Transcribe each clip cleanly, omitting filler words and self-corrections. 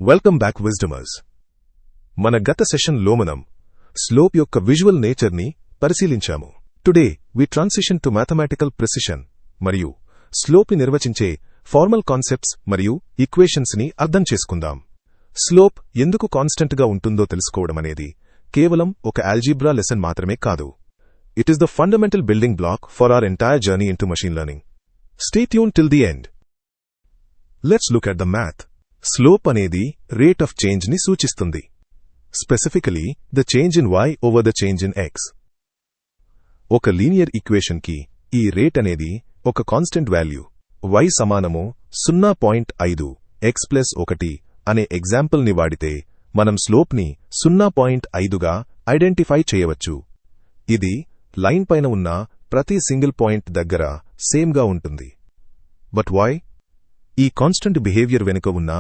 Welcome back విజ్డమర్స్. మన గత సెషన్లో మనం స్లోప్ యొక్క విజువల్ నేచర్ని పరిశీలించాము. Today we transition to mathematical precision మరియు స్లోప్ని నిర్వచించే ఫార్మల్ కాన్సెప్ట్స్ మరియు ఈక్వేషన్స్ ని అర్థం చేసుకుందాం. స్లోప్ ఎందుకు కాన్స్టెంట్ గా ఉంటుందో తెలుసుకోవడం అనేది కేవలం ఒక ఆల్జీబ్రా లెసన్ మాత్రమే కాదు. It is the fundamental building block for our entire journey into machine learning. Stay tune till the end. Let's look at the math. Slope అనేది రేట్ ఆఫ్ చేంజ్ ని సూచిస్తుంది. Specifically the change in y over the change in x. ఒక linear equation కి ఈ rate అనేది ఒక constant value y సమానము 0.5 x plus 1 అనే ఎగ్జాంపుల్ ని వాడితే మనం స్లోప్ ని 0.5గా ఐడెంటిఫై చేయవచ్చు. ఇది లైన్ పైన ఉన్న ప్రతి సింగిల్ పాయింట్ దగ్గర సేమ్ గా ఉంటుంది. But why? ఈ కాన్స్టెంట్ బిహేవియర్ వెనుక ఉన్న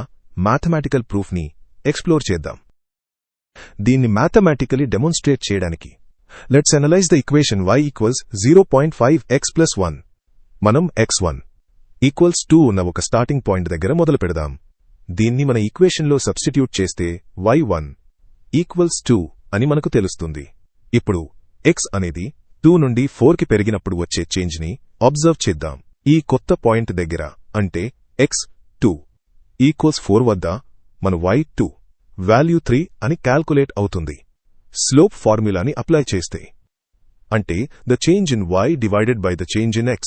మ్యాథమెటికల్ ప్రూఫ్ ని ఎక్స్ప్లోర్ చేద్దాం. దీన్ని మ్యాథమెటికలీ డెమోన్స్ట్రేట్ చేయడానికి let's analyse the equation y equals 0.5x plus 1. మనం x1 ఈక్వల్స్ 2 ఉన్న ఒక స్టార్టింగ్ పాయింట్ దగ్గర మొదలు పెడదాం. దీన్ని మన ఈక్వేషన్లో సబ్స్టిట్యూట్ చేస్తే y1 ఈక్వల్స్ 2 అని మనకు తెలుస్తుంది. ఇప్పుడు x అనేది 2 నుండి 4కి పెరిగినప్పుడు వచ్చే చేంజ్ ని అబ్జర్వ్ చేద్దాం. ఈ కొత్త పాయింట్ దగ్గర అంటే x2 ఈక్వల్స్ 4 వద్ద మన y2 వాల్యూ 3 అని క్యాల్కులేట్ అవుతుంది. స్లోప్ ఫార్ములాని అప్లై చేస్తే అంటే the change in y divided by the change in x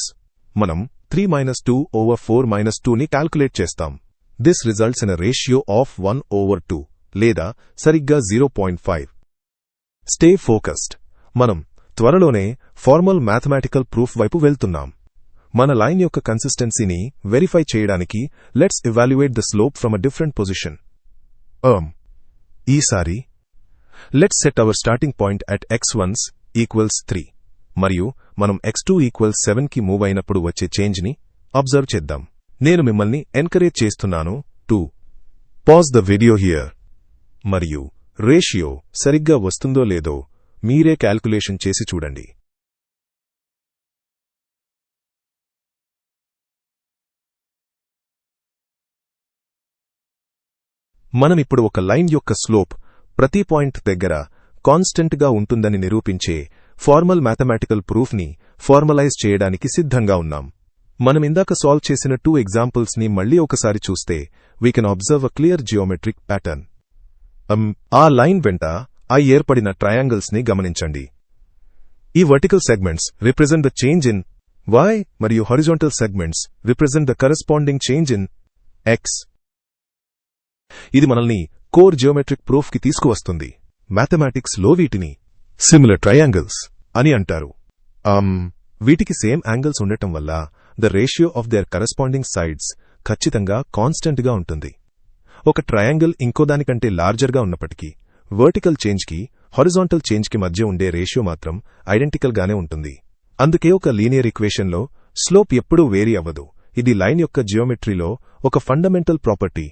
మనం 3 - 2 ఓవర్ 4 - 2 ని క్యాల్కులేట్ చేస్తాం. This results in a ratio of 1/2 లేదా సరిగ్గా 0.5. Stay focused. మనం త్వరలోనే ఫార్మల్ మ్యాథమెటికల్ ప్రూఫ్ వైపు వెళ్తున్నాం. మన లైన్ యొక్క కన్సిస్టెన్సీని వెరిఫై చేయడానికి let's evaluate the slope from a different position. ఈసారి let's set our starting point at x1 equals 3 మరియు మనం x2 ఈక్వల్స్ 7కి మూవ్ అయినప్పుడు వచ్చే చేంజ్ ని అబ్జర్వ్ చేద్దాం. నేను మిమ్మల్ని ఎన్కరేజ్ చేస్తున్నాను to pause the video here మరియు రేషియో సరిగ్గా వస్తుందో లేదో మీరే క్యాల్కులేషన్ చేసి చూడండి. మనమిప్పుడు ఒక లైన్ యొక్క స్లోప్ ప్రతి పాయింట్ దగ్గర కాన్స్టెంట్ గా ఉంటుందని నిరూపించే ఫార్మల్ మ్యాథమెటికల్ ప్రూఫ్ ని ఫార్మలైజ్ చేయడానికి సిద్ధంగా ఉన్నాం. మనమిందాక సాల్వ్ చేసిన 2 ఎగ్జాంపుల్స్ ని మళ్లీ ఒకసారి చూస్తే we can observe a clear geometric pattern. ఆ లైన్ వెంట ఏర్పడిన ట్రయాంగిల్స్ ని గమనించండి. ఈ vertical segments represent the change in y మరియు horizontal segments represent the corresponding change in x. ఇది మనల్ని కోర్ జియోమెట్రిక్ ప్రూఫ్ కి తీసుకువస్తుంది. మ్యాథమెటిక్స్ లో వీటిని సిమిలర్ ట్రయాంగిల్స్ అని అంటారు. వీటికి సేమ్ యాంగిల్స్ ఉండటం వల్ల the ratio of their corresponding sides ఖచ్చితంగా కాన్స్టెంట్ గా ఉంటుంది. ఒక ట్రయాంగిల్ ఇంకోదానికంటే లార్జర్ గా ఉన్నప్పటికీ వర్టికల్ చేంజ్ కి హారిజాంటల్ చేంజ్ కి మధ్య ఉండే రేషియో మాత్రం ఐడెంటికల్ గానే ఉంటుంది. అందుకే ఒక లీనియర్ ఈక్వేషన్ లో స్లోప్ ఎప్పుడూ వేరీ అవ్వదు. ఇది లైన్ యొక్క జియోమెట్రీలో ఒక ఫండమెంటల్ ప్రాపర్టీ.